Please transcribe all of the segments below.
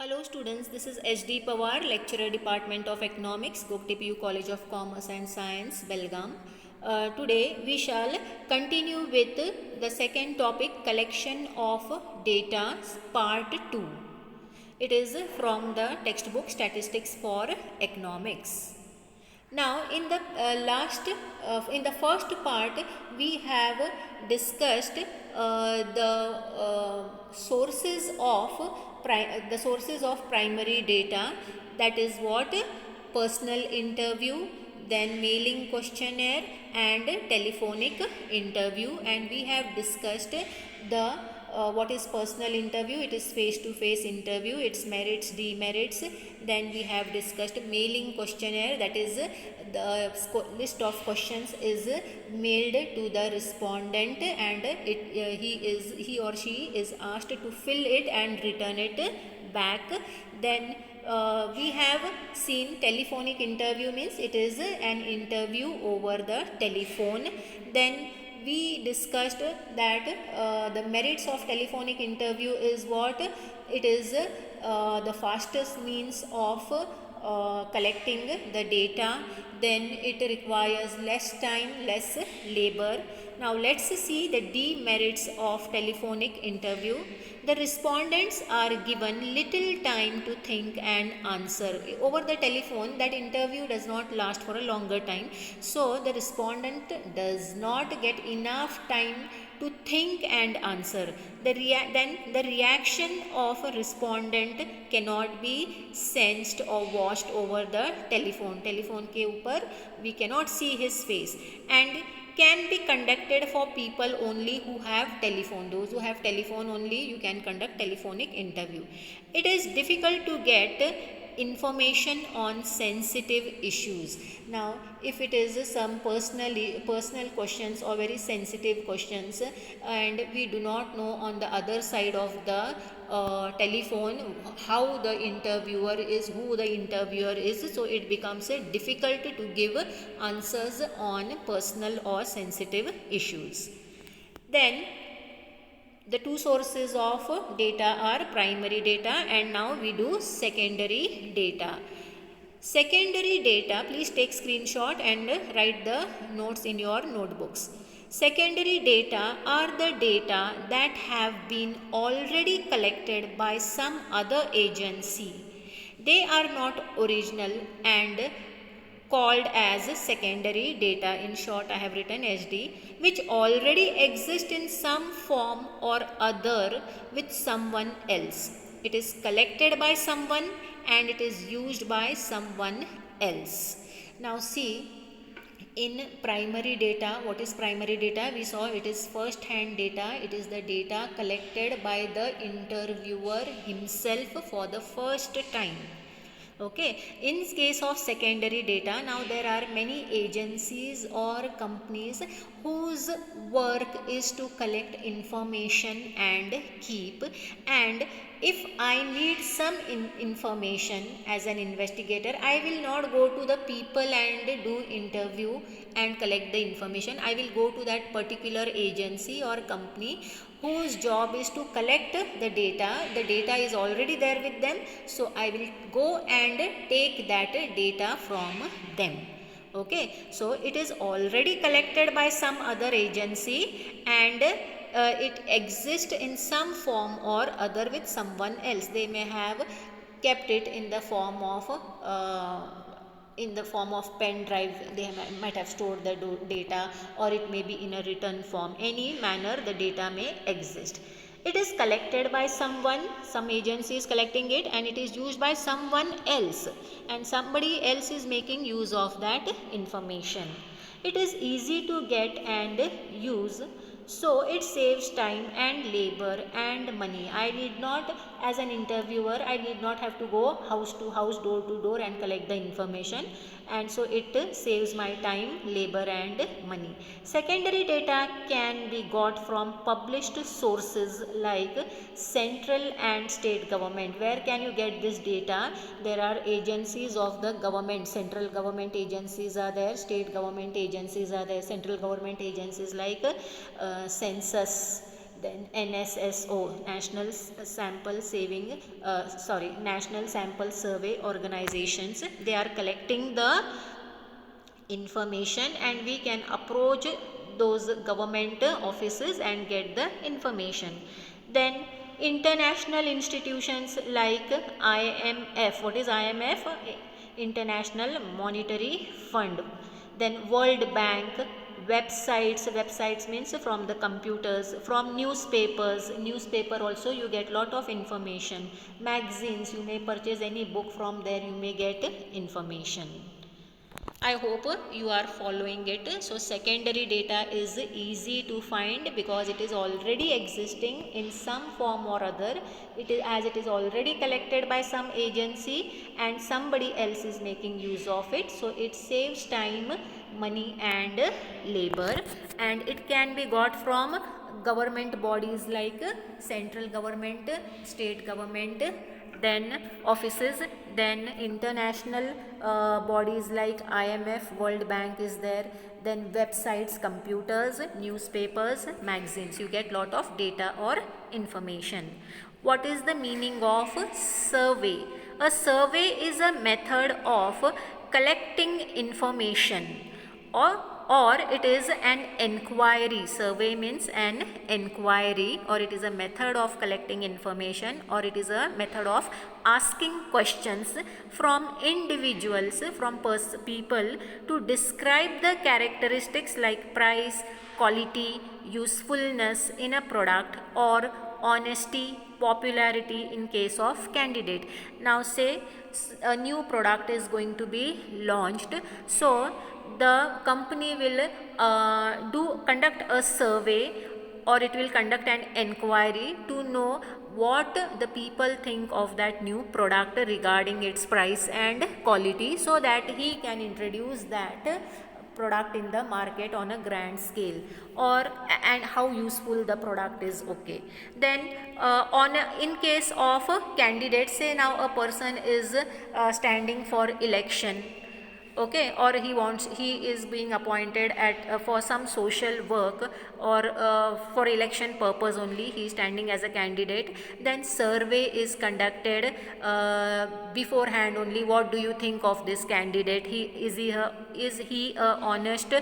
Hello students, this is HD Pawar, lecturer Department of Economics, Gokte PU College of Commerce and Science, Belgaum. Today we shall continue with the second topic, collection of data, part 2. It is from the textbook Statistics for Economics. Now, in the first part, we have discussed the sources of primary data. That is what personal interview, then mailing questionnaire, and telephonic interview. And we have discussed the what is personal interview. It is face to face interview, its merits, demerits. Then we have discussed mailing questionnaire, that is the list of questions is mailed to the respondent, and he or she is asked to fill it and return it back. Then we have seen telephonic interview, means it is an interview over the telephone. Then we discussed that the merits of telephonic interview is what? It is the fastest means of collecting the data. Then it requires less time, less labor. Now let's see the demerits of telephonic interview. The respondents are given little time to think and answer. Over the telephone, that interview does not last for a longer time. So the respondent does not get enough time to think and answer. Then the reaction of a respondent cannot be sensed or watched over the telephone. Telephone ke upar we cannot see his face, and can be conducted for people only who have telephone. Those who have telephone only, you can conduct telephonic interview. It is difficult to get information on sensitive issues. Now if it is some personal questions or very sensitive questions, and we do not know on the other side of the telephone how the interviewer is, who the interviewer is, so it becomes difficult to give answers on personal or sensitive issues. Then the two sources of data are primary data, and now we do secondary data. Secondary data, please take screenshot and write the notes in your notebooks. Secondary data are the data that have been already collected by some other agency. They are not original and called as secondary data. In short, I have written SD, which already exist in some form or other with someone else. It is collected by someone and it is used by someone else. Now see, in primary data, what is primary data? We saw it is first hand data. It is the data collected by the interviewer himself for the first time. Okay, in case of secondary data, now there are many agencies or companies whose work is to collect information and keep, and if I need some information as an investigator, I will not go to the people and do interview and collect the information. I will go to that particular agency or company whose job is to collect the data. The data is already there with them, so I will go and take that data from them. Okay, so it is already collected by some other agency, and it exists in some form or other with someone else. They may have kept it in the form of pen drive. They might have stored the data, or it may be in a written form. Any manner the data may exist. It is collected by someone, some agency is collecting it, and it is used by someone else, and somebody else is making use of that information. It is easy to get and use, so it saves time and labor and money. I need not, as an interviewer, I need not have to go house to house, door to door and collect the information, and so it saves my time, labor and money. Secondary data can be got from published sources like central and state government. Where can you get this data? There are agencies of the government. Central government agencies are there, state government agencies are there. Central government agencies like census, then NSSO, National Sample Survey Organizations. They are collecting the information, and we can approach those government offices and get the information. Then international institutions like IMF. What is IMF? International Monetary Fund. Then World Bank. Websites means from the computers, from newspaper also you get lot of information. Magazines, you may purchase any book from there, you may get information. I hope you are following it. So secondary data is easy to find because it is already existing in some form or other. As it is already collected by some agency and somebody else is making use of it. So it saves time, money and labor, and it can be got from government bodies like central government, state government, then offices, then international bodies like IMF, World Bank is there, then websites, computers, newspapers, magazines. You get lot of data or information. What is the meaning of survey? A survey is a method of collecting information, or it is an enquiry. Survey means an enquiry, or it is a method of collecting information, or it is a method of asking questions from individuals, from people, to describe the characteristics like price, quality, usefulness in a product, or honesty, popularity in case of candidate. Now say a new product is going to be launched, so the company will conduct a survey, or it will conduct an enquiry to know what the people think of that new product regarding its price and quality, so that he can introduce that product in the market on a grand scale, and how useful the product is. Okay, then in case of candidates, say now a person is standing for election, okay, or he is being appointed at for some social work, or for election purpose only he is standing as a candidate. Then survey is conducted beforehand only. What do you think of this candidate? Is he a honest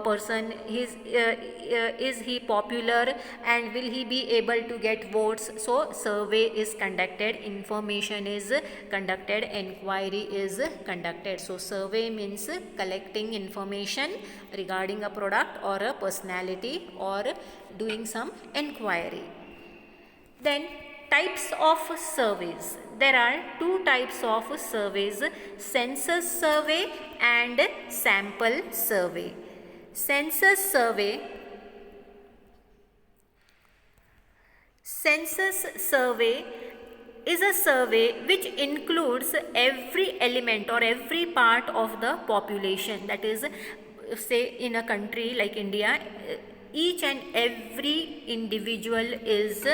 person? Is he popular, and will he be able to get votes? So survey is conducted, information is conducted, enquiry is conducted. So survey means collecting information regarding a product or a personality, or doing some enquiry. Then types of surveys. There are two types of surveys: census survey and sample survey. Census survey is a survey which includes every element or every part of the population. That is, say in a country like India, each and every individual is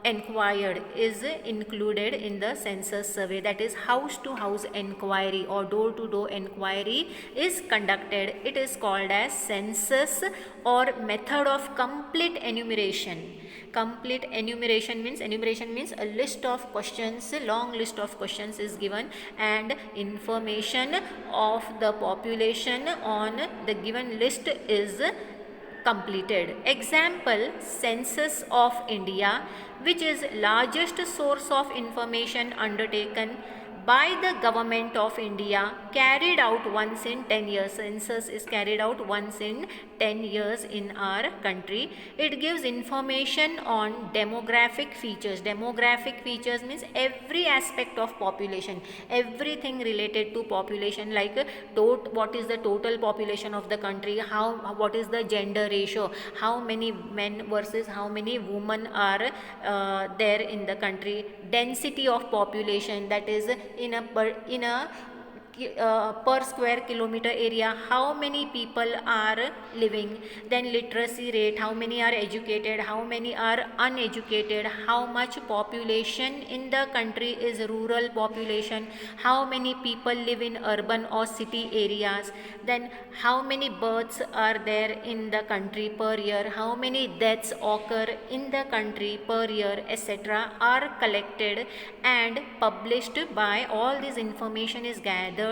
inquired, is included in the census survey. That is, house to house inquiry or door to door inquiry is conducted. It is called as census, or method of complete enumeration. Complete enumeration means a list of questions, long list of questions is given, and information of the population on the given list is completed. Example, Census of India, which is largest source of information undertaken by the government of India, carried out once in 10 years. Census is carried out once in 10 years in our country. It gives information on demographic features. Demographic features means every aspect of population, everything related to population, like what is the total population of the country, what is the gender ratio, how many men versus how many women are there in the country, density of population, that is in a per square kilometer area, how many people are living, then literacy rate, how many are educated, how many are uneducated, how much population in the country is rural population, how many people live in urban or city areas, then how many births are there in the country per year, how many deaths occur in the country per year, etc. are collected and published by, all this information is gathered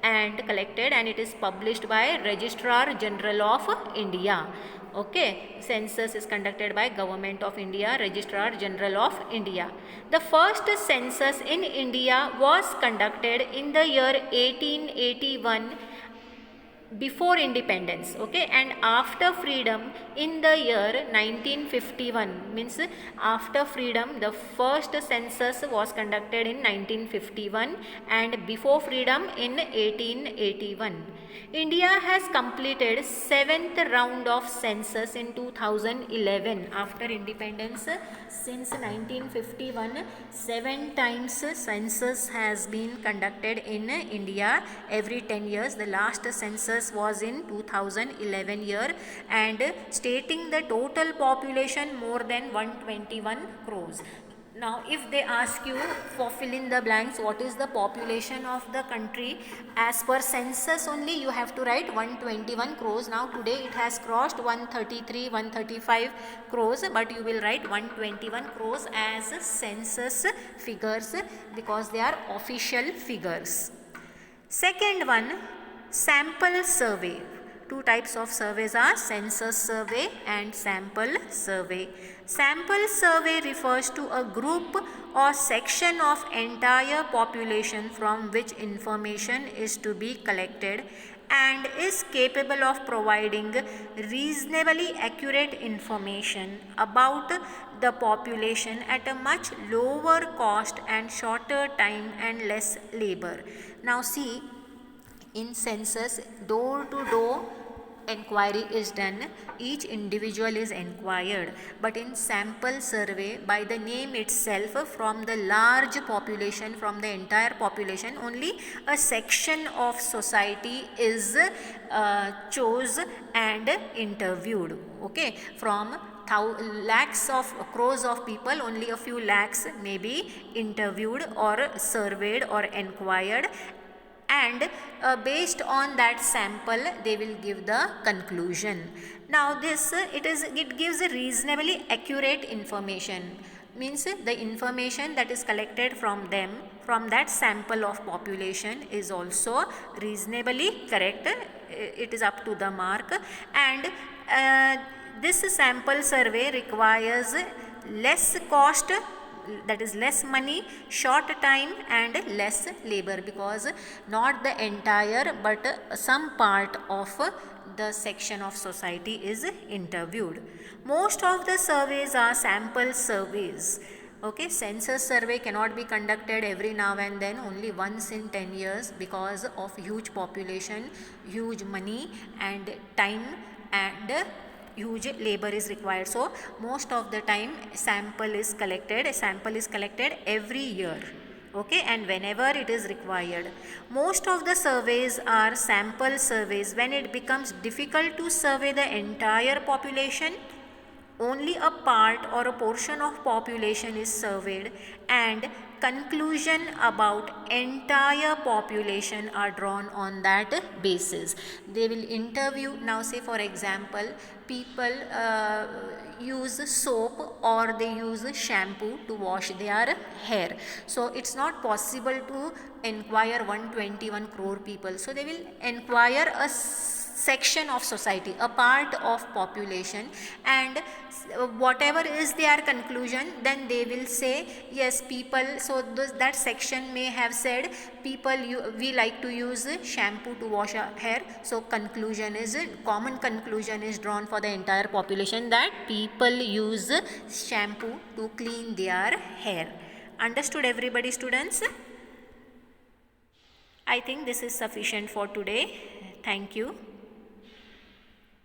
and collected and it is published by Registrar General of India. Okay, census is conducted by Government of India, Registrar General of India. The first census in India was conducted in the year 1881 before independence, okay, and after freedom in the year 1951, means after freedom the first census was conducted in 1951 and before freedom in 1881. India has completed 7th round of census in 2011 after independence. Since 1951, 7 times census has been conducted in India every 10 years. The last census was in 2011 year and stating the total population more than 121 crores. Now if they ask you for fill in the blanks, what is the population of the country as per census only, you have to write 121 crores. Now today it has crossed 133, 135 crores, but you will write 121 crores as census figures because they are official figures. Second one, sample survey. Two types of surveys are census survey and sample survey. Sample survey refers to a group or section of entire population from which information is to be collected and is capable of providing reasonably accurate information about the population at a much lower cost and shorter time and less labor. Now see, in census, door to door enquiry is done, each individual is enquired, but in sample survey, by the name itself, from the large population, from the entire population, only a section of society is chose and interviewed. Okay, from lakhs of crores of people, only a few lakhs may be interviewed or surveyed or enquired, and based on that sample they will give the conclusion. Now this it gives a reasonably accurate information, means the information that is collected from them, from that sample of population, is also reasonably correct, it is up to the mark, and this sample survey requires less cost, that is less money, short time and less labor, because not the entire but some part of the section of society is interviewed. Most of the surveys are sample surveys. Okay, census survey cannot be conducted every now and then, only once in 10 years because of huge population, huge money and time and huge labor is required. So most of the time a sample is collected every year, okay, and whenever it is required. Most of the surveys are sample surveys. When it becomes difficult to survey the entire population, only a part or a portion of population is surveyed and conclusion about entire population are drawn on that basis. They will interview, now say for example, people use soap or they use shampoo to wash their hair. So it's not possible to inquire 121 crore people. So they will inquire a section of society, a part of population, and whatever is their conclusion, then they will say yes, people, so that section may have said people we like to use shampoo to wash our hair, so conclusion is, common conclusion is drawn for the entire population that people use shampoo to clean their hair. Understood everybody, students? I think this is sufficient for today. Thank you.